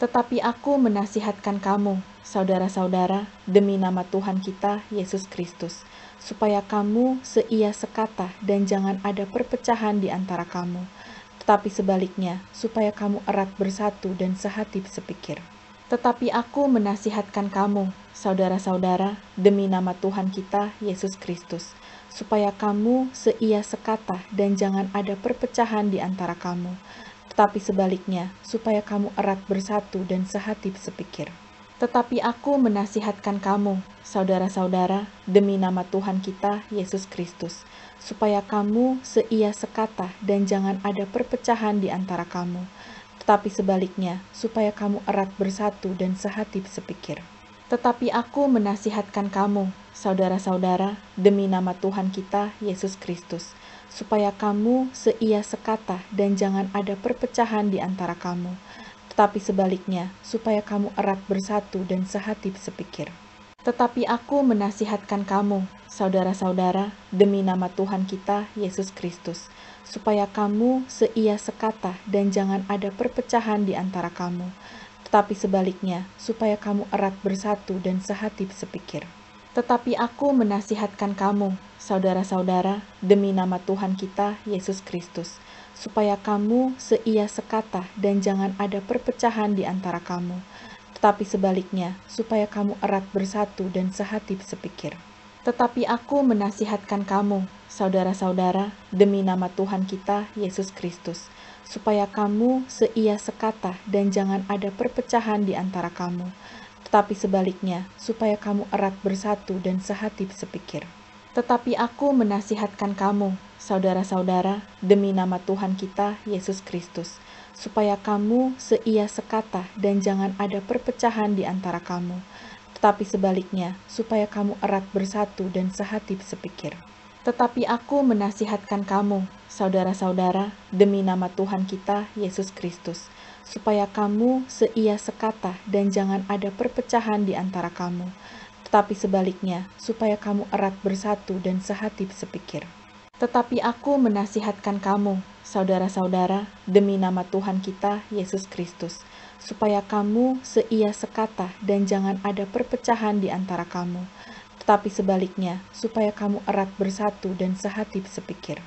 Tetapi aku menasihatkan kamu, saudara-saudara, demi nama Tuhan kita, Yesus Kristus, supaya kamu seia sekata dan jangan ada perpecahan di antara kamu, tetapi sebaliknya, supaya kamu erat bersatu dan sehati sepikir. Tetapi aku menasihatkan kamu, saudara-saudara, demi nama Tuhan kita, Yesus Kristus, supaya kamu seia sekata dan jangan ada perpecahan di antara kamu, tetapi sebaliknya, supaya kamu erat bersatu dan sehati sepikir. Tetapi aku menasihatkan kamu, saudara-saudara, demi nama Tuhan kita, Yesus Kristus, supaya kamu seia sekata dan jangan ada perpecahan di antara kamu, tetapi sebaliknya, supaya kamu erat bersatu dan sehati sepikir. Tetapi aku menasihatkan kamu, saudara-saudara, demi nama Tuhan kita, Yesus Kristus, supaya kamu seia sekata dan jangan ada perpecahan di antara kamu, tetapi sebaliknya, supaya kamu erat bersatu dan sehati sepikir. Tetapi aku menasihatkan kamu, saudara-saudara, demi nama Tuhan kita, Yesus Kristus, supaya kamu seia sekata dan jangan ada perpecahan di antara kamu, tetapi sebaliknya, supaya kamu erat bersatu dan sehati sepikir. Tetapi aku menasihatkan kamu, saudara-saudara, demi nama Tuhan kita, Yesus Kristus, supaya kamu seia sekata dan jangan ada perpecahan di antara kamu, tetapi sebaliknya, supaya kamu erat bersatu dan sehati sepikir. Tetapi aku menasihatkan kamu, saudara-saudara, demi nama Tuhan kita, Yesus Kristus, supaya kamu seia sekata dan jangan ada perpecahan di antara kamu, tetapi sebaliknya, supaya kamu erat bersatu dan sehati sepikir. Tetapi aku menasihatkan kamu, saudara-saudara, demi nama Tuhan kita, Yesus Kristus, supaya kamu seia sekata dan jangan ada perpecahan di antara kamu, tetapi sebaliknya, supaya kamu erat bersatu dan sehati sepikir. Tetapi aku menasihatkan kamu, saudara-saudara, demi nama Tuhan kita, Yesus Kristus, supaya kamu seia sekata dan jangan ada perpecahan di antara kamu, tetapi sebaliknya, supaya kamu erat bersatu dan sehati sepikir. Tetapi aku menasihatkan kamu, saudara-saudara, demi nama Tuhan kita, Yesus Kristus, supaya kamu seia sekata dan jangan ada perpecahan di antara kamu, tetapi sebaliknya, supaya kamu erat bersatu dan sehati sepikir.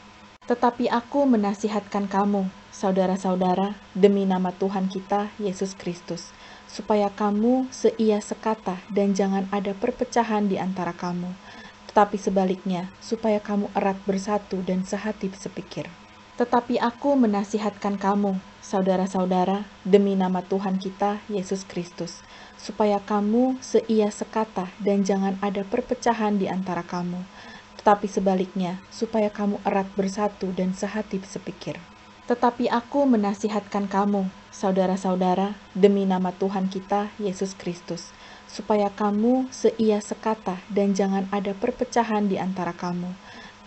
Tetapi aku menasihatkan kamu, saudara-saudara, demi nama Tuhan kita, Yesus Kristus, supaya kamu seia sekata dan jangan ada perpecahan di antara kamu, tetapi sebaliknya, supaya kamu erat bersatu dan sehati sepikir. Tetapi aku menasihatkan kamu, saudara-saudara, demi nama Tuhan kita, Yesus Kristus, supaya kamu seia sekata dan jangan ada perpecahan di antara kamu, tetapi sebaliknya, supaya kamu erat bersatu dan sehati sepikir. Tetapi aku menasihatkan kamu, saudara-saudara, demi nama Tuhan kita, Yesus Kristus, supaya kamu seia sekata dan jangan ada perpecahan di antara kamu,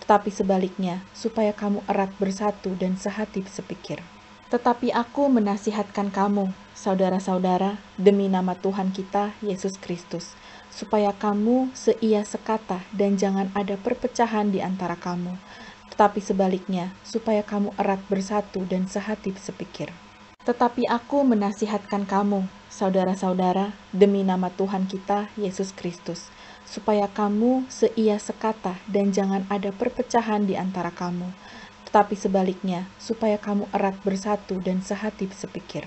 tetapi sebaliknya, supaya kamu erat bersatu dan sehati sepikir. Tetapi aku menasihatkan kamu, saudara-saudara, demi nama Tuhan kita, Yesus Kristus, supaya kamu seia sekata dan jangan ada perpecahan di antara kamu, tetapi sebaliknya, supaya kamu erat bersatu dan sehati sepikir. Tetapi aku menasihatkan kamu, saudara-saudara, demi nama Tuhan kita, Yesus Kristus, supaya kamu seia sekata dan jangan ada perpecahan di antara kamu, tetapi sebaliknya, supaya kamu erat bersatu dan sehati sepikir.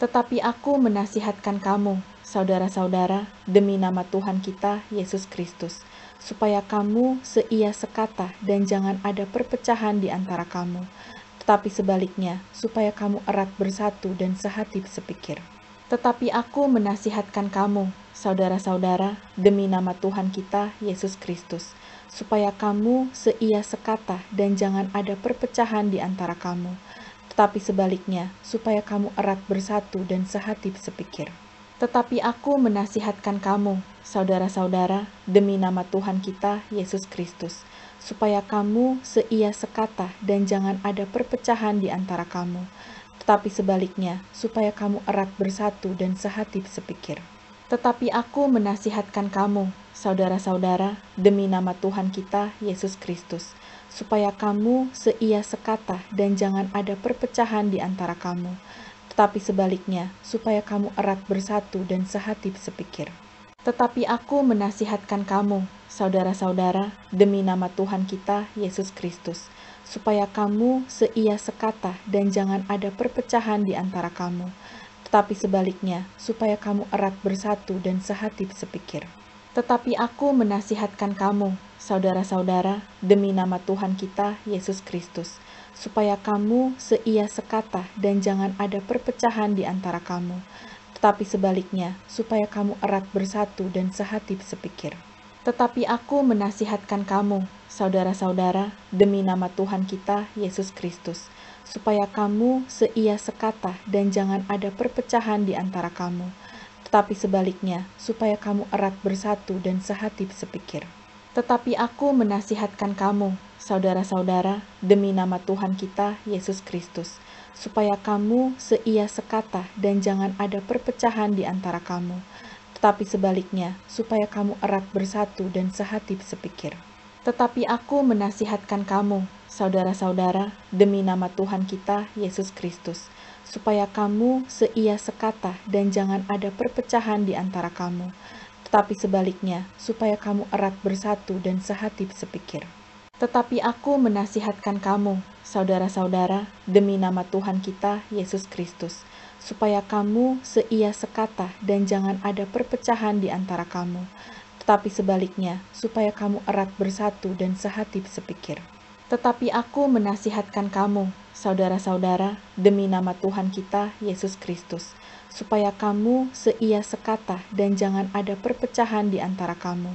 Tetapi aku menasihatkan kamu, saudara-saudara, demi nama Tuhan kita, Yesus Kristus, supaya kamu seia sekata dan jangan ada perpecahan di antara kamu, tetapi sebaliknya, supaya kamu erat bersatu dan sehati sepikir. Tetapi aku menasihatkan kamu, saudara-saudara, demi nama Tuhan kita, Yesus Kristus, supaya kamu seia sekata dan jangan ada perpecahan di antara kamu, tetapi sebaliknya, supaya kamu erat bersatu dan sehati sepikir. Tetapi aku menasihatkan kamu, saudara-saudara, demi nama Tuhan kita, Yesus Kristus, supaya kamu seia sekata dan jangan ada perpecahan di antara kamu, tetapi sebaliknya, supaya kamu erat bersatu dan sehati sepikir. Tetapi aku menasihatkan kamu, saudara-saudara, demi nama Tuhan kita, Yesus Kristus, supaya kamu seia sekata dan jangan ada perpecahan di antara kamu, tetapi sebaliknya, supaya kamu erat bersatu dan sehati sepikir. Tetapi aku menasihatkan kamu, saudara-saudara, demi nama Tuhan kita, Yesus Kristus, supaya kamu seia sekata dan jangan ada perpecahan di antara kamu, tetapi sebaliknya, supaya kamu erat bersatu dan sehati sepikir. Tetapi aku menasihatkan kamu, saudara-saudara, demi nama Tuhan kita, Yesus Kristus, supaya kamu seia sekata dan jangan ada perpecahan di antara kamu, tetapi sebaliknya, supaya kamu erat bersatu dan sehati sepikir. Tetapi aku menasihatkan kamu, saudara-saudara, demi nama Tuhan kita, Yesus Kristus, supaya kamu seia sekata dan jangan ada perpecahan di antara kamu, tetapi sebaliknya, supaya kamu erat bersatu dan sehati sepikir. Tetapi aku menasihatkan kamu, saudara-saudara, demi nama Tuhan kita, Yesus Kristus, supaya kamu seia sekata dan jangan ada perpecahan di antara kamu, tetapi sebaliknya, supaya kamu erat bersatu dan sehati sepikir. Tetapi aku menasihatkan kamu, saudara-saudara, demi nama Tuhan kita, Yesus Kristus, supaya kamu seia sekata dan jangan ada perpecahan di antara kamu, tetapi sebaliknya, supaya kamu erat bersatu dan sehati sepikir. Tetapi aku menasihatkan kamu, saudara-saudara, demi nama Tuhan kita, Yesus Kristus, supaya kamu seia sekata dan jangan ada perpecahan di antara kamu, tetapi sebaliknya, supaya kamu erat bersatu dan sehati sepikir. Tetapi aku menasihatkan kamu, saudara-saudara, demi nama Tuhan kita, Yesus Kristus, supaya kamu seia sekata dan jangan ada perpecahan di antara kamu,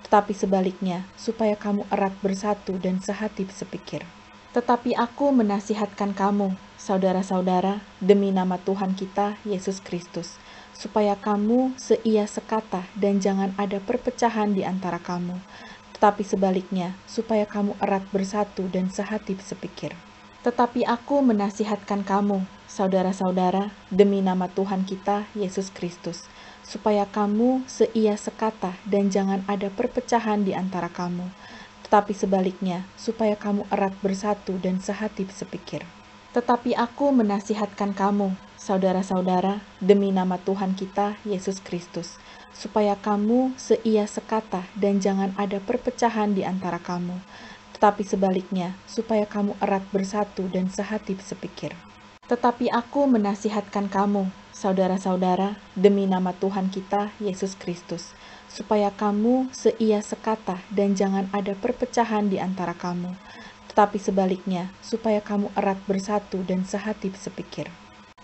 tetapi sebaliknya, supaya kamu erat bersatu dan sehati sepikir. Tetapi aku menasihatkan kamu, saudara-saudara, demi nama Tuhan kita, Yesus Kristus, supaya kamu seia sekata dan jangan ada perpecahan di antara kamu, tetapi sebaliknya, supaya kamu erat bersatu dan sehati sepikir. Tetapi aku menasihatkan kamu, saudara-saudara, demi nama Tuhan kita, Yesus Kristus, supaya kamu seia sekata dan jangan ada perpecahan di antara kamu, tetapi sebaliknya, supaya kamu erat bersatu dan sehati sepikir. Tetapi aku menasihatkan kamu, saudara-saudara, demi nama Tuhan kita, Yesus Kristus, supaya kamu seia sekata dan jangan ada perpecahan di antara kamu, tetapi sebaliknya, supaya kamu erat bersatu dan sehati sepikir. Tetapi aku menasihatkan kamu, saudara-saudara, demi nama Tuhan kita, Yesus Kristus, supaya kamu seia sekata dan jangan ada perpecahan di antara kamu, tetapi sebaliknya, supaya kamu erat bersatu dan sehati sepikir.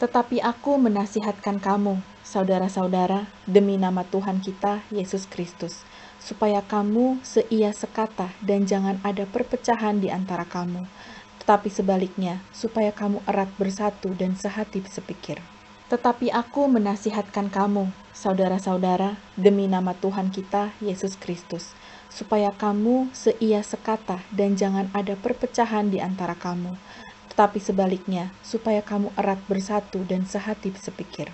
Tetapi aku menasihatkan kamu, saudara-saudara, demi nama Tuhan kita, Yesus Kristus, supaya kamu seia sekata dan jangan ada perpecahan di antara kamu, tetapi sebaliknya, supaya kamu erat bersatu dan sehati sepikir. Tetapi aku menasihatkan kamu, saudara-saudara, demi nama Tuhan kita, Yesus Kristus, supaya kamu seia sekata dan jangan ada perpecahan di antara kamu, tetapi sebaliknya, supaya kamu erat bersatu dan sehati sepikir.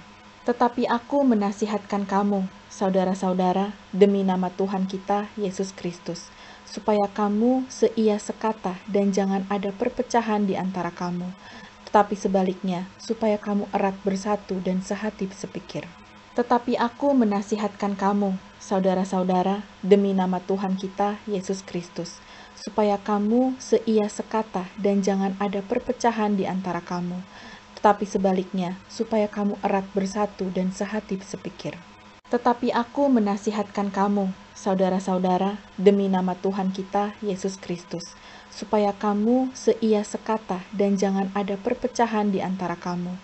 Tetapi aku menasihatkan kamu, saudara-saudara, demi nama Tuhan kita, Yesus Kristus, supaya kamu seia sekata dan jangan ada perpecahan di antara kamu, tetapi sebaliknya, supaya kamu erat bersatu dan sehati sepikir. Tetapi aku menasihatkan kamu, saudara-saudara, demi nama Tuhan kita, Yesus Kristus, supaya kamu seia sekata dan jangan ada perpecahan di antara kamu, tetapi sebaliknya, supaya kamu erat bersatu dan sehati sepikir. Tetapi aku menasihatkan kamu, saudara-saudara, demi nama Tuhan kita, Yesus Kristus, supaya kamu seia sekata dan jangan ada perpecahan di antara kamu,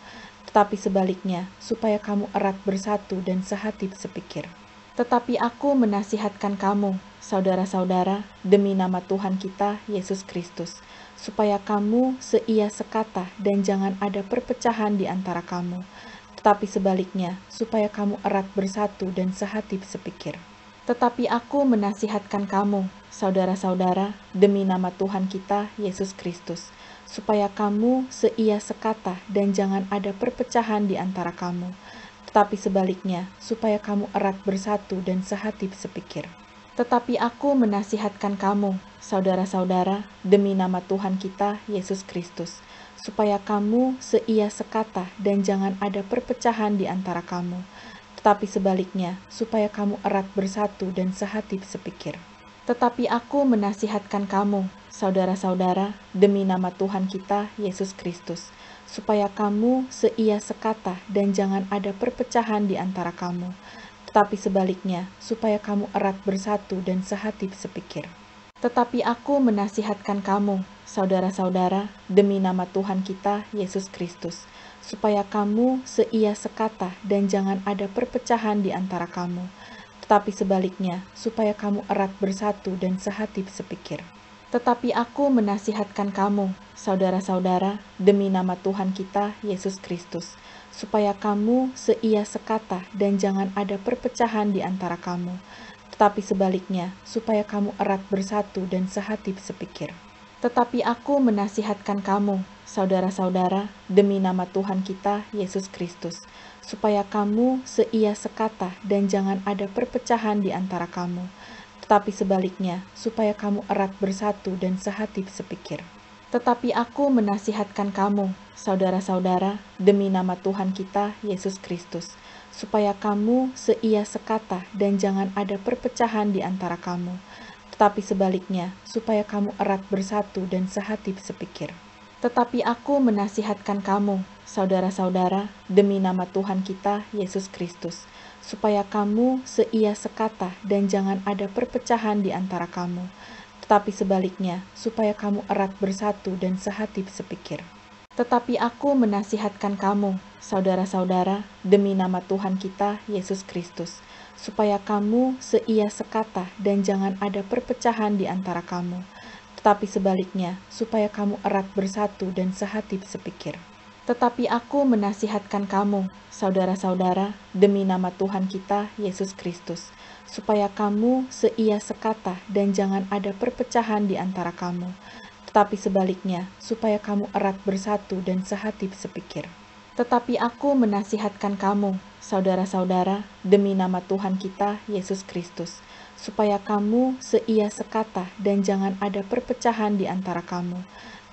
tetapi sebaliknya, supaya kamu erat bersatu dan sehati sepikir. Tetapi aku menasihatkan kamu, saudara-saudara, demi nama Tuhan kita, Yesus Kristus, supaya kamu seia sekata dan jangan ada perpecahan di antara kamu, tetapi sebaliknya, supaya kamu erat bersatu dan sehati sepikir. Tetapi aku menasihatkan kamu, saudara-saudara, demi nama Tuhan kita, Yesus Kristus, supaya kamu seia sekata dan jangan ada perpecahan di antara kamu, tetapi sebaliknya, supaya kamu erat bersatu dan sehati sepikir. Tetapi aku menasihatkan kamu, saudara-saudara, demi nama Tuhan kita, Yesus Kristus, supaya kamu seia sekata dan jangan ada perpecahan di antara kamu, tetapi sebaliknya, supaya kamu erat bersatu dan sehati sepikir. Tetapi aku menasihatkan kamu, saudara-saudara, demi nama Tuhan kita, Yesus Kristus, supaya kamu seia sekata dan jangan ada perpecahan di antara kamu, tetapi sebaliknya, supaya kamu erat bersatu dan sehati sepikir. Tetapi aku menasihatkan kamu, saudara-saudara, demi nama Tuhan kita, Yesus Kristus, supaya kamu seia sekata dan jangan ada perpecahan di antara kamu, tetapi sebaliknya, supaya kamu erat bersatu dan sehati sepikir. Tetapi aku menasihatkan kamu, saudara-saudara, demi nama Tuhan kita, Yesus Kristus, supaya kamu seia sekata dan jangan ada perpecahan di antara kamu, tetapi sebaliknya, supaya kamu erat bersatu dan sehati sepikir. Tetapi aku menasihatkan kamu, saudara-saudara, demi nama Tuhan kita, Yesus Kristus, supaya kamu seia sekata dan jangan ada perpecahan di antara kamu, tetapi sebaliknya, supaya kamu erat bersatu dan sehati sepikir. Tetapi aku menasihatkan kamu, saudara-saudara, demi nama Tuhan kita, Yesus Kristus, supaya kamu seia sekata dan jangan ada perpecahan di antara kamu, tetapi sebaliknya, supaya kamu erat bersatu dan sehati sepikir. Tetapi aku menasihatkan kamu, saudara-saudara, demi nama Tuhan kita, Yesus Kristus, supaya kamu seia sekata dan jangan ada perpecahan di antara kamu, tetapi sebaliknya, supaya kamu erat bersatu dan sehati sepikir. Tetapi aku menasihatkan kamu, saudara-saudara, demi nama Tuhan kita, Yesus Kristus, supaya kamu seia sekata dan jangan ada perpecahan di antara kamu, tetapi sebaliknya, supaya kamu erat bersatu dan sehati sepikir. Tetapi aku menasihatkan kamu, saudara-saudara, demi nama Tuhan kita, Yesus Kristus, supaya kamu seia sekata dan jangan ada perpecahan di antara kamu, tetapi sebaliknya, supaya kamu erat bersatu dan sehati sepikir. Tetapi aku menasihatkan kamu, saudara-saudara, demi nama Tuhan kita, Yesus Kristus, supaya kamu seia sekata dan jangan ada perpecahan di antara kamu,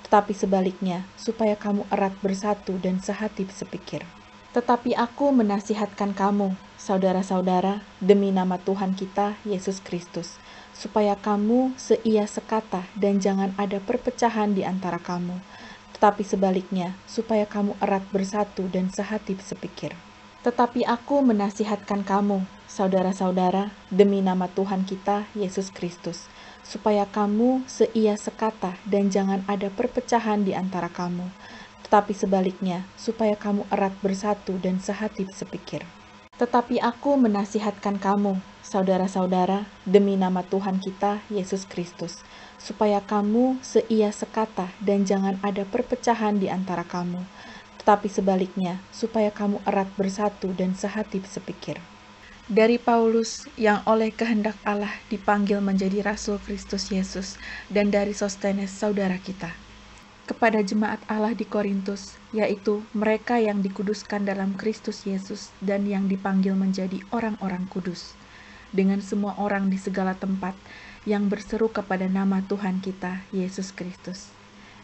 tetapi sebaliknya, supaya kamu erat bersatu dan sehati sepikir. Tetapi aku menasihatkan kamu, saudara-saudara, demi nama Tuhan kita, Yesus Kristus, supaya kamu seia sekata dan jangan ada perpecahan di antara kamu, tetapi sebaliknya, supaya kamu erat bersatu dan sehati sepikir. Tetapi aku menasihatkan kamu, saudara-saudara, demi nama Tuhan kita, Yesus Kristus, supaya kamu seia sekata dan jangan ada perpecahan di antara kamu, tetapi sebaliknya, supaya kamu erat bersatu dan sehati sepikir. Tetapi aku menasihatkan kamu, saudara-saudara, demi nama Tuhan kita, Yesus Kristus, supaya kamu seia sekata dan jangan ada perpecahan di antara kamu, tetapi sebaliknya, supaya kamu erat bersatu dan sehati sepikir. Dari Paulus, yang oleh kehendak Allah dipanggil menjadi Rasul Kristus Yesus, dan dari Sostenes, saudara kita, kepada jemaat Allah di Korintus, yaitu mereka yang dikuduskan dalam Kristus Yesus dan yang dipanggil menjadi orang-orang kudus, dengan semua orang di segala tempat yang berseru kepada nama Tuhan kita, Yesus Kristus,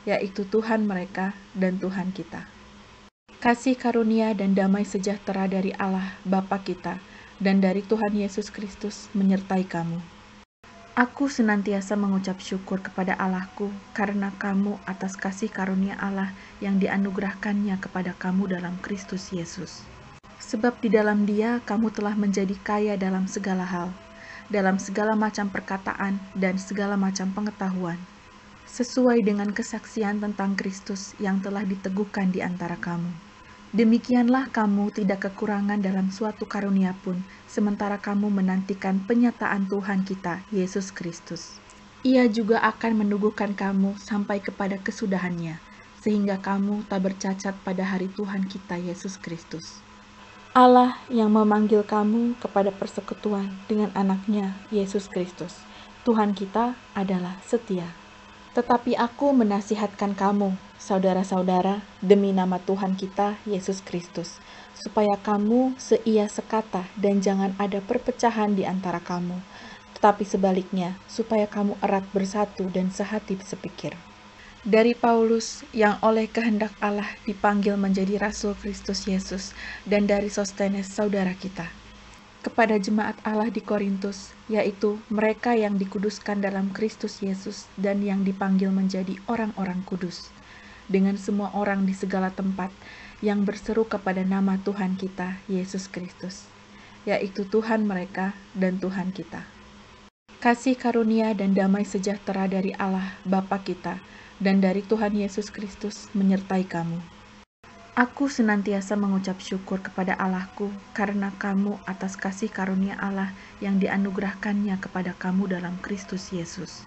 yaitu Tuhan mereka dan Tuhan kita. Kasih karunia dan damai sejahtera dari Allah Bapa kita dan dari Tuhan Yesus Kristus menyertai kamu. Aku senantiasa mengucap syukur kepada Allahku karena kamu atas kasih karunia Allah yang dianugerahkannya kepada kamu dalam Kristus Yesus. Sebab di dalam Dia kamu telah menjadi kaya dalam segala hal, dalam segala macam perkataan dan segala macam pengetahuan, sesuai dengan kesaksian tentang Kristus yang telah diteguhkan di antara kamu. Demikianlah kamu tidak kekurangan dalam suatu karunia pun, sementara kamu menantikan penyataan Tuhan kita, Yesus Kristus. Ia juga akan meneguhkan kamu sampai kepada kesudahannya, sehingga kamu tak bercacat pada hari Tuhan kita, Yesus Kristus. Allah yang memanggil kamu kepada persekutuan dengan anaknya, Yesus Kristus, Tuhan kita adalah setia. Tetapi aku menasihatkan kamu, saudara-saudara, demi nama Tuhan kita, Yesus Kristus, supaya kamu seia sekata dan jangan ada perpecahan di antara kamu, tetapi sebaliknya, supaya kamu erat bersatu dan sehati sepikir. Dari Paulus yang oleh kehendak Allah dipanggil menjadi Rasul Kristus Yesus, dan dari Sostenes saudara kita, kepada jemaat Allah di Korintus, yaitu mereka yang dikuduskan dalam Kristus Yesus dan yang dipanggil menjadi orang-orang kudus, dengan semua orang di segala tempat yang berseru kepada nama Tuhan kita, Yesus Kristus, yaitu Tuhan mereka dan Tuhan kita. Kasih karunia dan damai sejahtera dari Allah Bapa kita dan dari Tuhan Yesus Kristus menyertai kamu. Aku senantiasa mengucap syukur kepada Allahku karena kamu atas kasih karunia Allah yang dianugerahkannya kepada kamu dalam Kristus Yesus.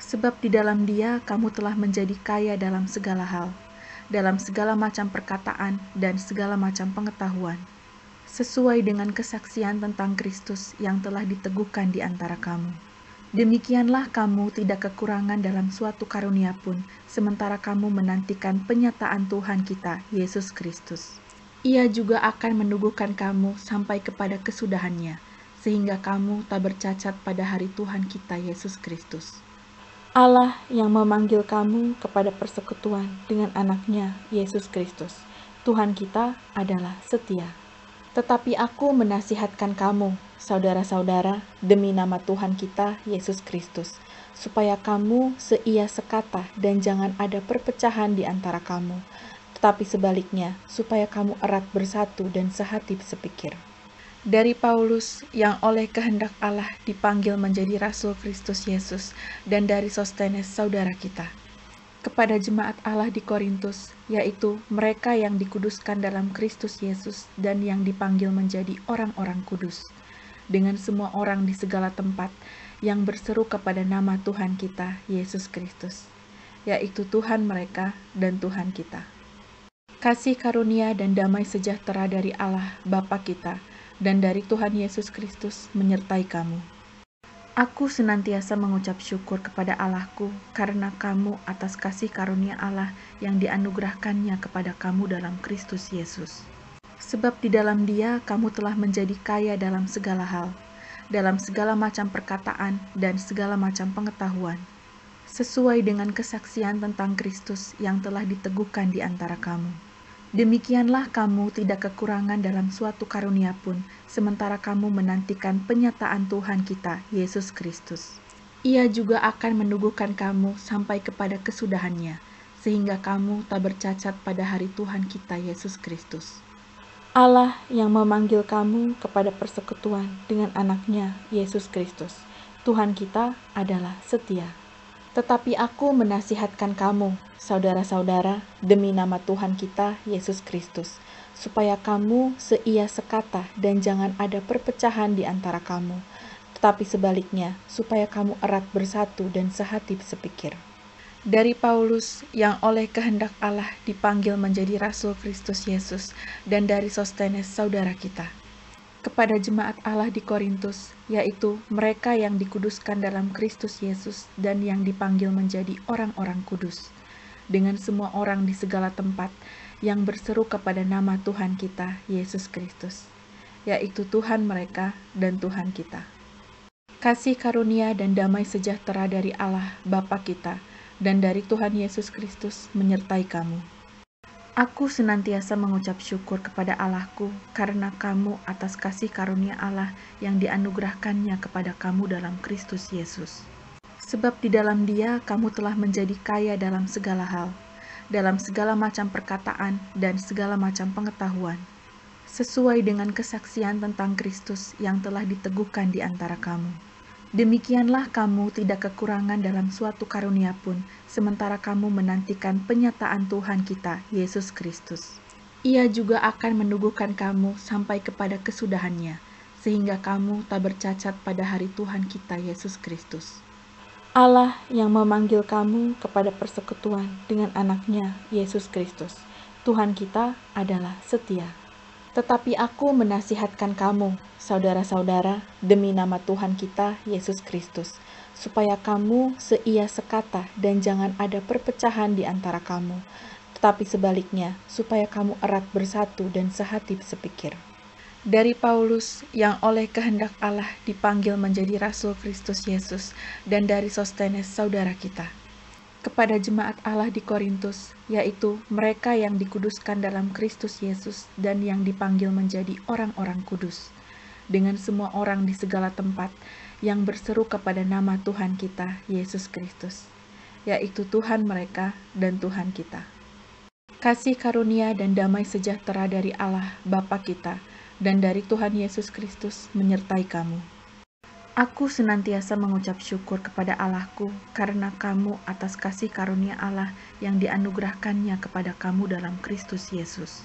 Sebab di dalam Dia kamu telah menjadi kaya dalam segala hal, dalam segala macam perkataan dan segala macam pengetahuan, sesuai dengan kesaksian tentang Kristus yang telah diteguhkan di antara kamu. Demikianlah kamu tidak kekurangan dalam suatu karunia pun, sementara kamu menantikan penyataan Tuhan kita, Yesus Kristus. Ia juga akan meneguhkan kamu sampai kepada kesudahannya, sehingga kamu tak bercacat pada hari Tuhan kita, Yesus Kristus. Allah yang memanggil kamu kepada persekutuan dengan anaknya, Yesus Kristus, Tuhan kita adalah setia. Tetapi aku menasihatkan kamu, saudara-saudara, demi nama Tuhan kita, Yesus Kristus, supaya kamu seia sekata dan jangan ada perpecahan di antara kamu, tetapi sebaliknya, supaya kamu erat bersatu dan sehati sepikir. Dari Paulus yang oleh kehendak Allah dipanggil menjadi Rasul Kristus Yesus, dan dari Sostenes saudara kita, kepada jemaat Allah di Korintus, yaitu mereka yang dikuduskan dalam Kristus Yesus dan yang dipanggil menjadi orang-orang kudus, dengan semua orang di segala tempat yang berseru kepada nama Tuhan kita, Yesus Kristus, yaitu Tuhan mereka dan Tuhan kita. Kasih karunia dan damai sejahtera dari Allah Bapa kita dan dari Tuhan Yesus Kristus menyertai kamu. Aku senantiasa mengucap syukur kepada Allahku karena kamu atas kasih karunia Allah yang dianugerahkannya kepada kamu dalam Kristus Yesus. Sebab di dalam Dia kamu telah menjadi kaya dalam segala hal, dalam segala macam perkataan dan segala macam pengetahuan, sesuai dengan kesaksian tentang Kristus yang telah diteguhkan di antara kamu. Demikianlah kamu tidak kekurangan dalam suatu karunia pun, sementara kamu menantikan penyataan Tuhan kita, Yesus Kristus. Ia juga akan meneguhkan kamu sampai kepada kesudahannya, sehingga kamu tak bercacat pada hari Tuhan kita, Yesus Kristus. Allah yang memanggil kamu kepada persekutuan dengan anaknya, Yesus Kristus, Tuhan kita adalah setia. Tetapi aku menasihatkan kamu, saudara-saudara, demi nama Tuhan kita, Yesus Kristus, supaya kamu seia sekata dan jangan ada perpecahan di antara kamu, tetapi sebaliknya, supaya kamu erat bersatu dan sehati sepikir. Dari Paulus yang oleh kehendak Allah dipanggil menjadi Rasul Kristus Yesus, dan dari Sostenes saudara kita, kepada jemaat Allah di Korintus, yaitu mereka yang dikuduskan dalam Kristus Yesus dan yang dipanggil menjadi orang-orang kudus, dengan semua orang di segala tempat yang berseru kepada nama Tuhan kita, Yesus Kristus, yaitu Tuhan mereka dan Tuhan kita. Kasih karunia dan damai sejahtera dari Allah Bapa kita dan dari Tuhan Yesus Kristus menyertai kamu. Aku senantiasa mengucap syukur kepada Allahku karena kamu atas kasih karunia Allah yang dianugerahkannya kepada kamu dalam Kristus Yesus. Sebab di dalam Dia kamu telah menjadi kaya dalam segala hal, dalam segala macam perkataan dan segala macam pengetahuan, sesuai dengan kesaksian tentang Kristus yang telah diteguhkan di antara kamu. Demikianlah kamu tidak kekurangan dalam suatu karunia pun, sementara kamu menantikan penyataan Tuhan kita, Yesus Kristus. Ia juga akan meneguhkan kamu sampai kepada kesudahannya, sehingga kamu tak bercacat pada hari Tuhan kita, Yesus Kristus. Allah yang memanggil kamu kepada persekutuan dengan anaknya, Yesus Kristus, Tuhan kita adalah setia. Tetapi aku menasihatkan kamu, saudara-saudara, demi nama Tuhan kita, Yesus Kristus, supaya kamu seia sekata dan jangan ada perpecahan di antara kamu, tetapi sebaliknya, supaya kamu erat bersatu dan sehati sepikir. Dari Paulus yang oleh kehendak Allah dipanggil menjadi Rasul Kristus Yesus, dan dari Sostenes saudara kita, kepada jemaat Allah di Korintus, yaitu mereka yang dikuduskan dalam Kristus Yesus dan yang dipanggil menjadi orang-orang kudus, dengan semua orang di segala tempat yang berseru kepada nama Tuhan kita, Yesus Kristus, yaitu Tuhan mereka dan Tuhan kita. Kasih karunia dan damai sejahtera dari Allah Bapa kita dan dari Tuhan Yesus Kristus menyertai kamu. Aku senantiasa mengucap syukur kepada Allahku karena kamu atas kasih karunia Allah yang dianugerahkannya kepada kamu dalam Kristus Yesus.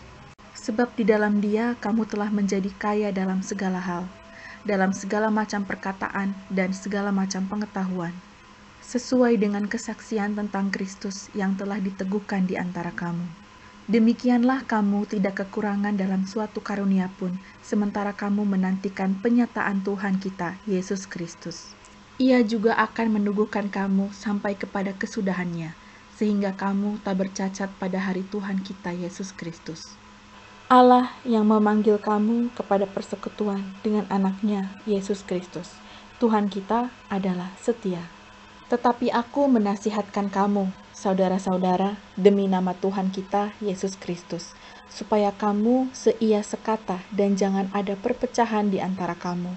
Sebab di dalam Dia kamu telah menjadi kaya dalam segala hal, dalam segala macam perkataan dan segala macam pengetahuan, sesuai dengan kesaksian tentang Kristus yang telah diteguhkan di antara kamu. Demikianlah kamu tidak kekurangan dalam suatu karunia pun, sementara kamu menantikan penyataan Tuhan kita, Yesus Kristus. Ia juga akan meneguhkan kamu sampai kepada kesudahannya, sehingga kamu tak bercacat pada hari Tuhan kita, Yesus Kristus. Allah yang memanggil kamu kepada persekutuan dengan anaknya, Yesus Kristus, Tuhan kita adalah setia. Tetapi aku menasihatkan kamu, saudara-saudara, demi nama Tuhan kita, Yesus Kristus, supaya kamu seia sekata dan jangan ada perpecahan di antara kamu,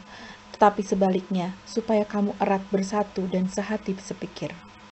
tetapi sebaliknya, supaya kamu erat bersatu dan sehati sepikir.